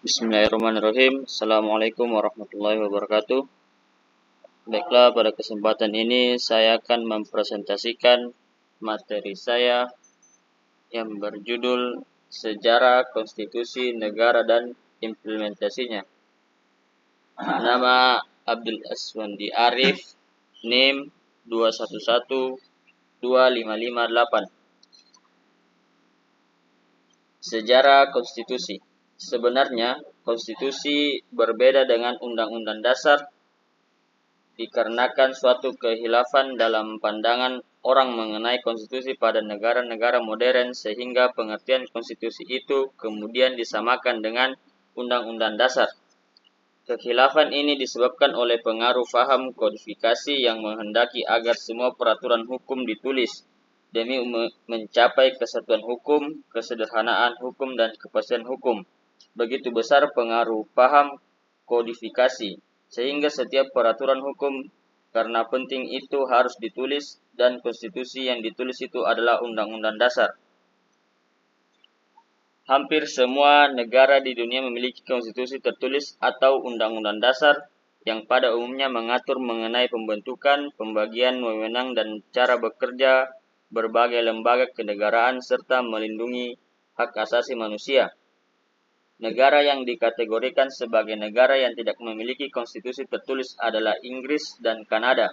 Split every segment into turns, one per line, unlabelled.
Bismillahirrahmanirrahim. Assalamualaikum warahmatullahi wabarakatuh. Baiklah, pada kesempatan ini saya akan mempresentasikan materi saya yang berjudul Sejarah Konstitusi Negara dan Implementasinya. Nama Abdul Aswandi Arif, NIM 2112558. Sejarah konstitusi. Sebenarnya, konstitusi berbeda dengan undang-undang dasar dikarenakan suatu kehilafan dalam pandangan orang mengenai konstitusi pada negara-negara modern sehingga pengertian konstitusi itu kemudian disamakan dengan undang-undang dasar. Kekhilafan ini disebabkan oleh pengaruh faham kodifikasi yang menghendaki agar semua peraturan hukum ditulis demi mencapai kesatuan hukum, kesederhanaan hukum, dan kepastian hukum. Begitu besar pengaruh paham kodifikasi, sehingga setiap peraturan hukum karena penting itu harus ditulis, dan konstitusi yang ditulis itu adalah undang-undang dasar. Hampir semua negara di dunia memiliki konstitusi tertulis atau undang-undang dasar yang pada umumnya mengatur mengenai pembentukan, pembagian wewenang, dan cara bekerja berbagai lembaga kenegaraan serta melindungi hak asasi manusia. Negara yang dikategorikan sebagai negara yang tidak memiliki konstitusi tertulis adalah Inggris dan Kanada.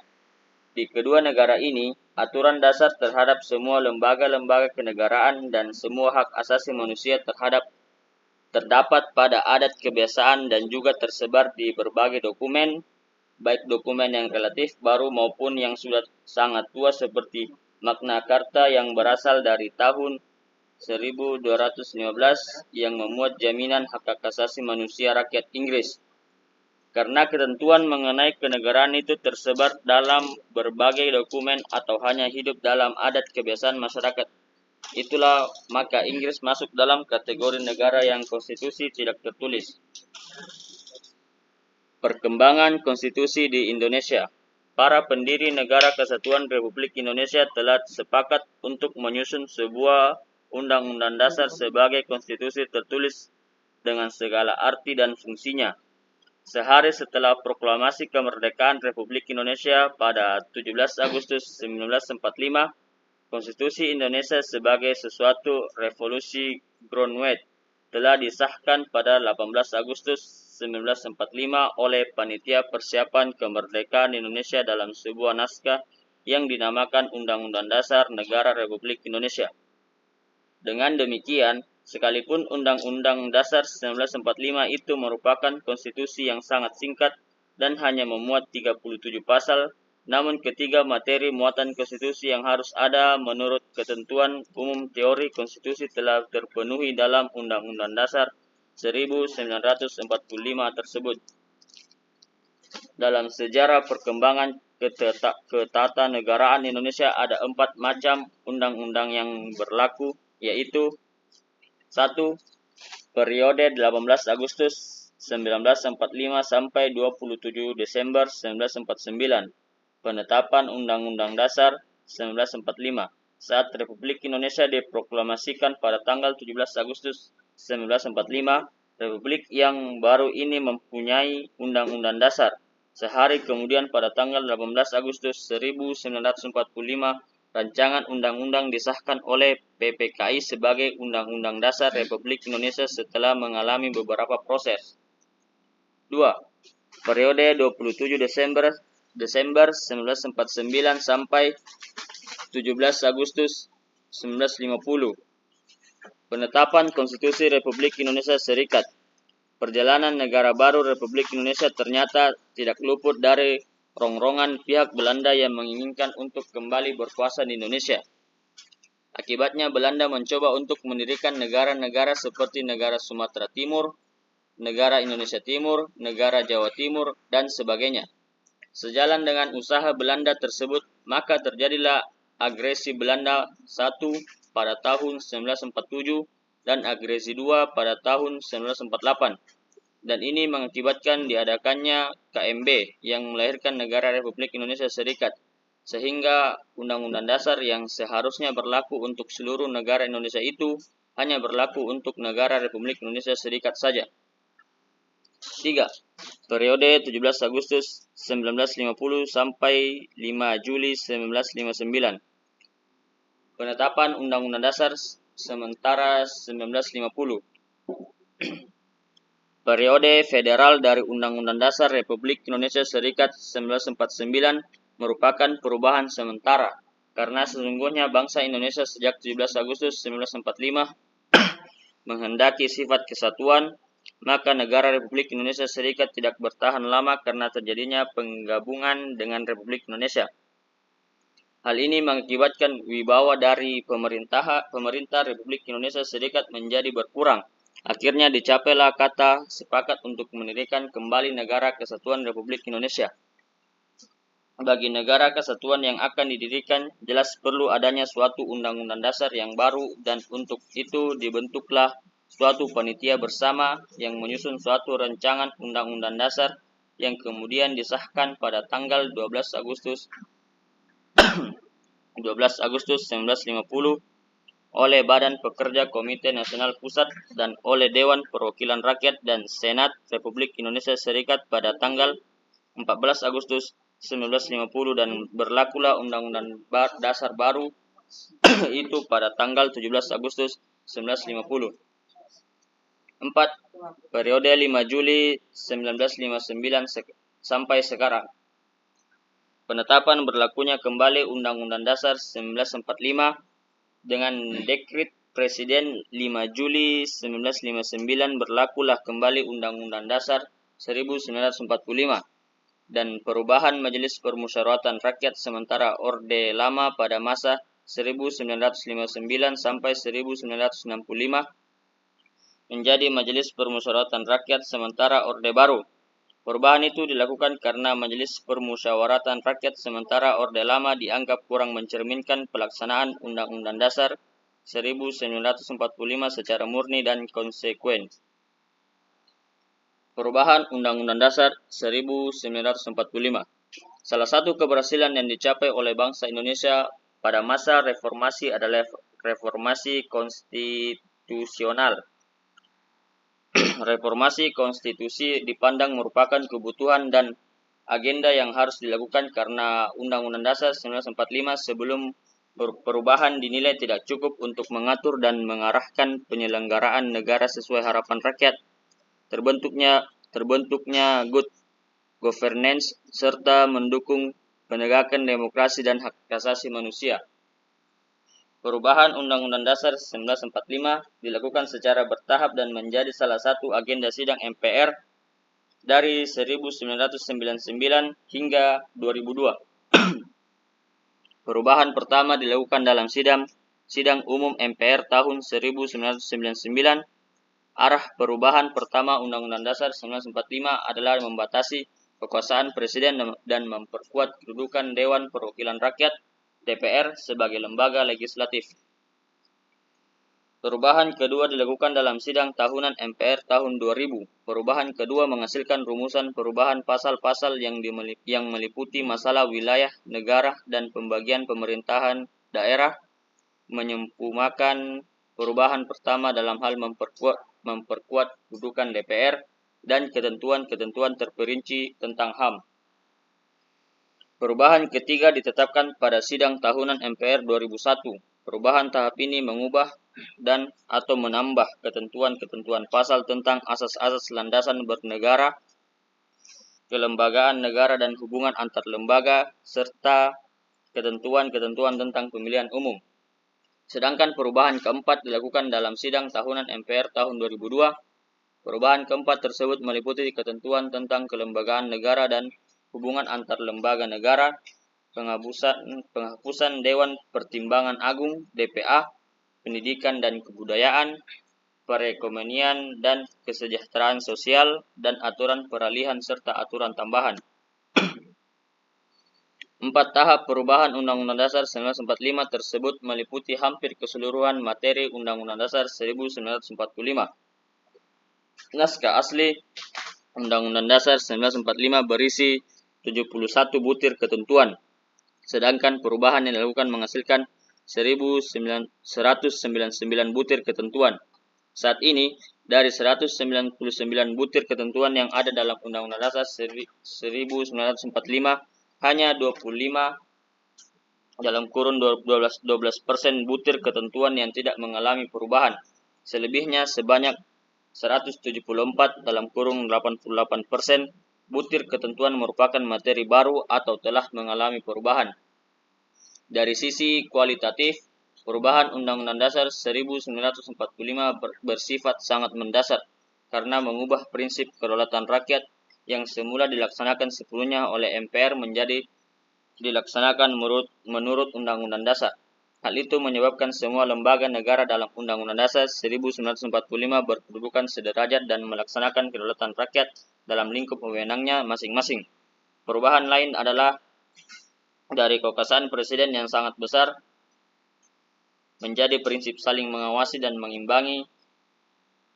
Di kedua negara ini, aturan dasar terhadap semua lembaga-lembaga kenegaraan dan semua hak asasi manusia terdapat pada adat kebiasaan dan juga tersebar di berbagai dokumen, baik dokumen yang relatif baru maupun yang sudah sangat tua seperti Magna Carta yang berasal dari tahun 1215 yang memuat jaminan hak asasi manusia rakyat Inggris. Karena ketentuan mengenai kenegaraan itu tersebar dalam berbagai dokumen atau hanya hidup dalam adat kebiasaan masyarakat, itulah maka Inggris masuk dalam kategori negara yang konstitusi tidak tertulis. Perkembangan konstitusi di Indonesia. Para pendiri Negara Kesatuan Republik Indonesia telah sepakat untuk menyusun sebuah undang-undang dasar sebagai konstitusi tertulis dengan segala arti dan fungsinya. Sehari setelah proklamasi kemerdekaan Republik Indonesia pada 17 Agustus 1945, Konstitusi Indonesia sebagai sesuatu revolusi groundwork telah disahkan pada 18 Agustus 1945 oleh Panitia Persiapan Kemerdekaan Indonesia dalam sebuah naskah yang dinamakan Undang-Undang Dasar Negara Republik Indonesia. Dengan demikian, sekalipun Undang-Undang Dasar 1945 itu merupakan konstitusi yang sangat singkat dan hanya memuat 37 pasal, namun ketiga materi muatan konstitusi yang harus ada menurut ketentuan umum teori konstitusi telah terpenuhi dalam Undang-Undang Dasar 1945 tersebut. Dalam sejarah perkembangan ketatanegaraan Indonesia ada 4 macam undang-undang yang berlaku, yaitu 1. Periode 18 Agustus 1945 sampai 27 Desember 1949. Penetapan Undang-Undang Dasar 1945 saat Republik Indonesia diproklamasikan pada tanggal 17 Agustus 1945, Republik yang baru ini mempunyai Undang-Undang Dasar. Sehari kemudian pada tanggal 18 Agustus 1945, Rancangan Undang-Undang disahkan oleh PPKI sebagai Undang-Undang Dasar Republik Indonesia setelah mengalami beberapa proses. 2. Periode 27 Desember 1949 sampai 17 Agustus 1950. Penetapan Konstitusi Republik Indonesia Serikat. Perjalanan negara baru Republik Indonesia ternyata tidak luput dari rongrongan pihak Belanda yang menginginkan untuk kembali berkuasa di Indonesia. Akibatnya Belanda mencoba untuk mendirikan negara-negara seperti negara Sumatera Timur, negara Indonesia Timur, negara Jawa Timur, dan sebagainya. Sejalan dengan usaha Belanda tersebut, maka terjadilah agresi Belanda 1 pada tahun 1947 dan agresi 2 pada tahun 1948. Dan ini mengakibatkan diadakannya KMB yang melahirkan negara Republik Indonesia Serikat, sehingga Undang-Undang Dasar yang seharusnya berlaku untuk seluruh negara Indonesia itu hanya berlaku untuk negara Republik Indonesia Serikat saja. 3. Periode 17 Agustus 1950 sampai 5 Juli 1959. Penetapan Undang-Undang Dasar sementara 1950. Periode federal dari Undang-Undang Dasar Republik Indonesia Serikat 1949 merupakan perubahan sementara, karena sesungguhnya bangsa Indonesia sejak 17 Agustus 1945 menghendaki sifat kesatuan, maka negara Republik Indonesia Serikat tidak bertahan lama karena terjadinya penggabungan dengan Republik Indonesia. Hal ini mengakibatkan wibawa dari pemerintah Republik Indonesia Serikat menjadi berkurang. Akhirnya dicapailah kata sepakat untuk mendirikan kembali Negara Kesatuan Republik Indonesia. Bagi negara kesatuan yang akan didirikan, jelas perlu adanya suatu undang-undang dasar yang baru, dan untuk itu dibentuklah suatu panitia bersama yang menyusun suatu rancangan undang-undang dasar yang kemudian disahkan pada tanggal 12 Agustus 1950 oleh Badan Pekerja Komite Nasional Pusat dan oleh Dewan Perwakilan Rakyat dan Senat Republik Indonesia Serikat pada tanggal 14 Agustus 1950 dan berlakulah Undang-Undang Dasar baru itu pada tanggal 17 Agustus 1950. 4. Periode 5 Juli 1959 sampai sekarang. Penetapan berlakunya kembali Undang-Undang Dasar 1945 dengan Dekret Presiden 5 Juli 1959 berlakulah kembali Undang-Undang Dasar 1945 dan perubahan Majelis Permusyawaratan Rakyat sementara Orde Lama pada masa 1959 sampai 1965 menjadi Majelis Permusyawaratan Rakyat sementara Orde Baru. Perubahan itu dilakukan karena Majelis Permusyawaratan Rakyat sementara Orde Lama dianggap kurang mencerminkan pelaksanaan Undang-Undang Dasar 1945 secara murni dan konsekuen. Perubahan Undang-Undang Dasar 1945. Salah satu keberhasilan yang dicapai oleh bangsa Indonesia pada masa reformasi adalah reformasi konstitusional. Reformasi konstitusi dipandang merupakan kebutuhan dan agenda yang harus dilakukan karena Undang-Undang Dasar 1945 sebelum perubahan dinilai tidak cukup untuk mengatur dan mengarahkan penyelenggaraan negara sesuai harapan rakyat. Terbentuknya good governance serta mendukung penegakan demokrasi dan hak asasi manusia. Perubahan Undang-Undang Dasar 1945 dilakukan secara bertahap dan menjadi salah satu agenda sidang MPR dari 1999 hingga 2002. Perubahan pertama dilakukan dalam sidang umum MPR tahun 1999. Arah perubahan pertama Undang-Undang Dasar 1945 adalah membatasi kekuasaan Presiden dan memperkuat kedudukan Dewan Perwakilan Rakyat DPR sebagai lembaga legislatif. Perubahan kedua dilakukan dalam sidang tahunan MPR tahun 2000. Perubahan kedua menghasilkan rumusan perubahan pasal-pasal yang meliputi masalah wilayah negara dan pembagian pemerintahan daerah, menyempurnakan perubahan pertama dalam hal memperkuat kedudukan DPR dan ketentuan-ketentuan terperinci tentang HAM. Perubahan ketiga ditetapkan pada sidang tahunan MPR 2001. Perubahan tahap ini mengubah dan atau menambah ketentuan-ketentuan pasal tentang asas-asas landasan bernegara, kelembagaan negara dan hubungan antar lembaga, serta ketentuan-ketentuan tentang pemilihan umum. Sedangkan perubahan keempat dilakukan dalam sidang tahunan MPR tahun 2002. Perubahan keempat tersebut meliputi ketentuan tentang kelembagaan negara dan hubungan antar lembaga negara, penghapusan Dewan Pertimbangan Agung (DPA), pendidikan dan kebudayaan, perekonomian dan kesejahteraan sosial, dan aturan peralihan serta aturan tambahan. 4 tahap perubahan Undang-Undang Dasar 1945 tersebut meliputi hampir keseluruhan materi Undang-Undang Dasar 1945. Naskah asli Undang-Undang Dasar 1945 berisi 71 butir ketentuan, sedangkan perubahan yang dilakukan menghasilkan 199 butir ketentuan. Saat ini, dari 199 butir ketentuan yang ada dalam Undang-Undang Dasar 1945, hanya 25 dalam kurun 12% butir ketentuan yang tidak mengalami perubahan. Selebihnya sebanyak 174 dalam kurun 88% butir ketentuan merupakan materi baru atau telah mengalami perubahan. Dari sisi kualitatif, perubahan Undang-Undang Dasar 1945 bersifat sangat mendasar karena mengubah prinsip kedaulatan rakyat yang semula dilaksanakan sepenuhnya oleh MPR menjadi dilaksanakan menurut Undang-Undang Dasar. Hal itu menyebabkan semua lembaga negara dalam Undang-Undang Dasar 1945 berkedudukan sederajat dan melaksanakan kedaulatan rakyat dalam lingkup wewenangnya masing-masing. Perubahan lain adalah dari kekuasaan presiden yang sangat besar menjadi prinsip saling mengawasi dan mengimbangi,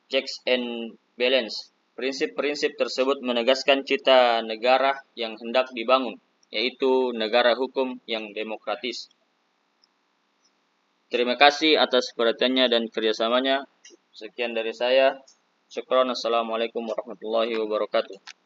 checks and balance. Prinsip-prinsip tersebut menegaskan cita negara yang hendak dibangun, yaitu negara hukum yang demokratis. Terima kasih atas perhatiannya dan kerjasamanya. Sekian dari saya. Syukron. Assalamualaikum warahmatullahi wabarakatuh.